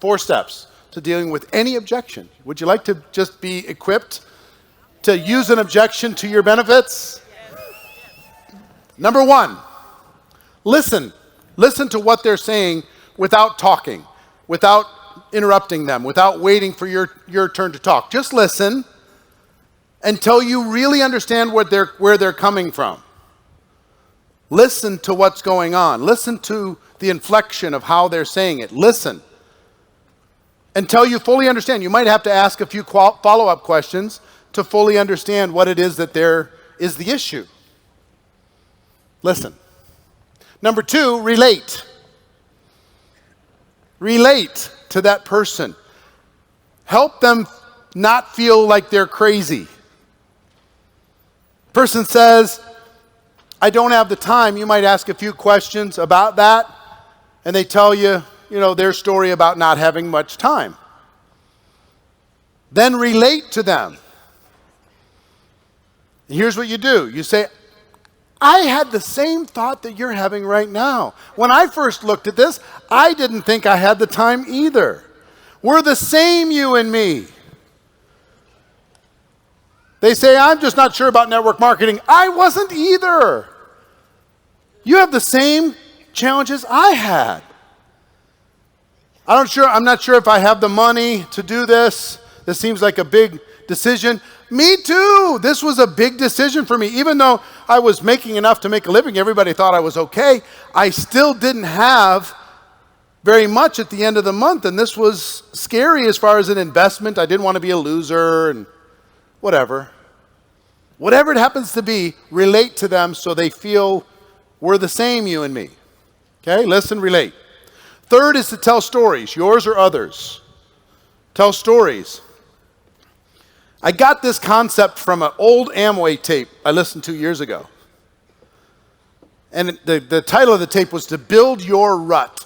4 steps to dealing with any objection. Would you like to just be equipped to use an objection to your benefits? Number 1, listen. Listen to what they're saying without talking, without interrupting them, without waiting for your turn to talk. Just listen until you really understand where they're coming from. Listen to what's going on. Listen to the inflection of how they're saying it. Listen until you fully understand. You might have to ask a few follow-up questions to fully understand what it is that there is the issue. Listen. Number 2, relate. Relate to that person. Help them not feel like they're crazy. Person says, I don't have the time. You might ask a few questions about that, and they tell you, their story about not having much time. Then relate to them. Here's what you do. You say, I had the same thought that you're having right now. When I first looked at this, I didn't think I had the time either. We're the same, you and me. They say, I'm just not sure about network marketing. I wasn't either. You have the same challenges I had. I'm not sure if I have the money to do this. This seems like a big decision. Me too. This was a big decision for me. Even though I was making enough to make a living, everybody thought I was okay. I still didn't have very much at the end of the month, and this was scary as far as an investment. I didn't want to be a loser and whatever. Whatever it happens to be, relate to them so they feel we're the same, you and me. Okay, listen, relate. Third is to tell stories, yours or others. Tell stories. I got this concept from an old Amway tape I listened to years ago. And the title of the tape was To Build Your Rut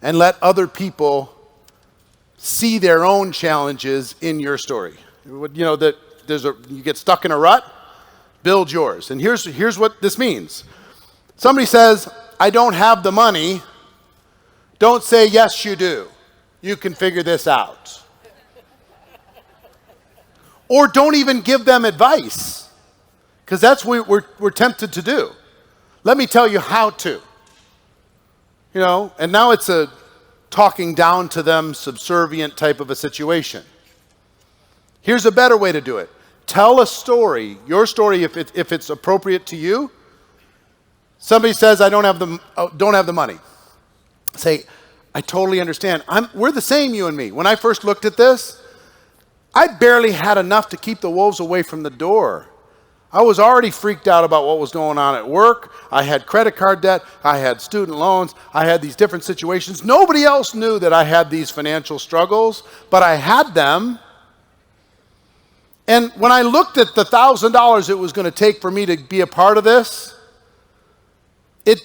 and Let Other People See Their Own Challenges in Your Story. You get stuck in a rut, build yours. And here's what this means. Somebody says, I don't have the money. Don't say, yes, you do. You can figure this out. Or don't even give them advice, because that's what we're tempted to do. Let me tell you how to. And now it's a talking down to them, subservient type of a situation. Here's a better way to do it. Tell a story, your story if it's appropriate to you. Somebody says, I don't have the money. Say, I totally understand. We're the same, you and me. When I first looked at this, I barely had enough to keep the wolves away from the door. I was already freaked out about what was going on at work. I had credit card debt. I had student loans. I had these different situations. Nobody else knew that I had these financial struggles, but I had them. And when I looked at the $1,000 it was going to take for me to be a part of this, it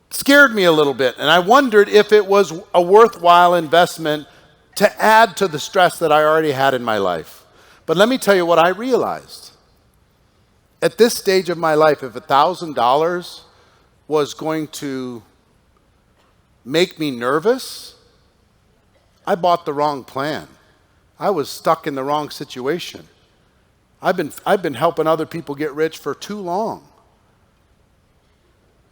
scared me a little bit. And I wondered if it was a worthwhile investment to add to the stress that I already had in my life. But let me tell you what I realized. At this stage of my life, if $1,000 was going to make me nervous, I bought the wrong plan. I was stuck in the wrong situation. I've been helping other people get rich for too long.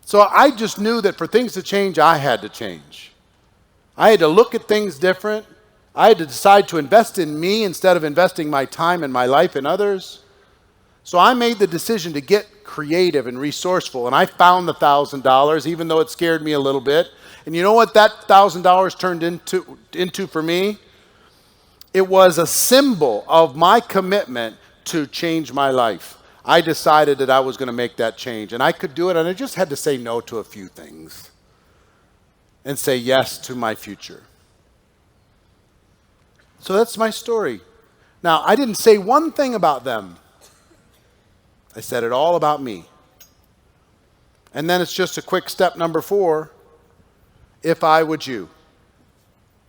So I just knew that for things to change, I had to change. I had to look at things different. I had to decide to invest in me instead of investing my time and my life in others. So I made the decision to get creative and resourceful, and I found the $1,000, even though it scared me a little bit. And you know what that $1,000 turned into for me? It was a symbol of my commitment to change my life. I decided that I was going to make that change, and I could do it, and I just had to say no to a few things and say yes to my future. So that's my story. Now, I didn't say one thing about them. I said it all about me. And then it's just a quick step number 4. If I would you.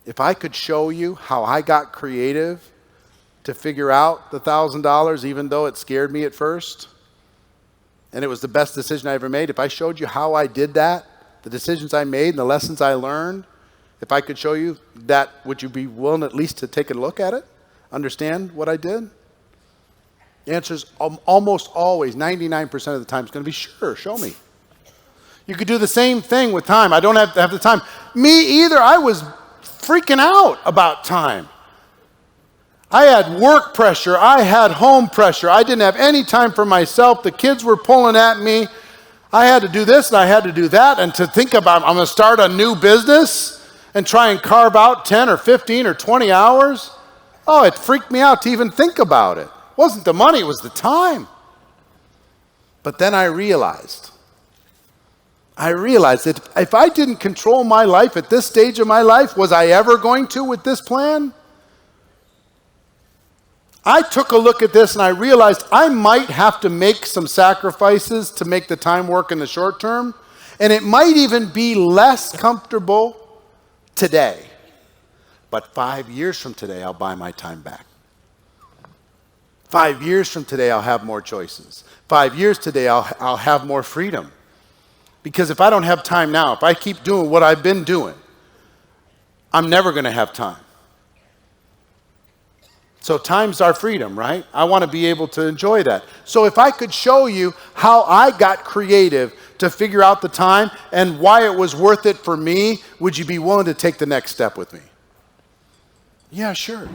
If I could show you how I got creative to figure out the $1,000, even though it scared me at first, and it was the best decision I ever made, if I showed you how I did that, the decisions I made and the lessons I learned, If I could show you that, would you be willing at least to take a look at it? Understand what I did? The answer is almost always, 99% of the time, it's going to be sure, show me. You could do the same thing with time. I don't have to have the time. Me either. I was freaking out about time. I had work pressure. I had home pressure. I didn't have any time for myself. The kids were pulling at me. I had to do this and I had to do that. And to think about, I'm going to start a new business and try and carve out 10 or 15 or 20 hours. Oh, it freaked me out to even think about it. It wasn't the money, it was the time. But then I realized that if I didn't control my life at this stage of my life, was I ever going to with this plan? I took a look at this and I realized I might have to make some sacrifices to make the time work in the short term. And it might even be less comfortable today. But 5 years from today, I'll buy my time back. 5 years from today, I'll have more choices. 5 years today, I'll have more freedom. Because if I don't have time now, if I keep doing what I've been doing, I'm never going to have time. So time's our freedom, right? I want to be able to enjoy that. So if I could show you how I got creative to figure out the time and why it was worth it for me, would you be willing to take the next step with me? Yeah, sure.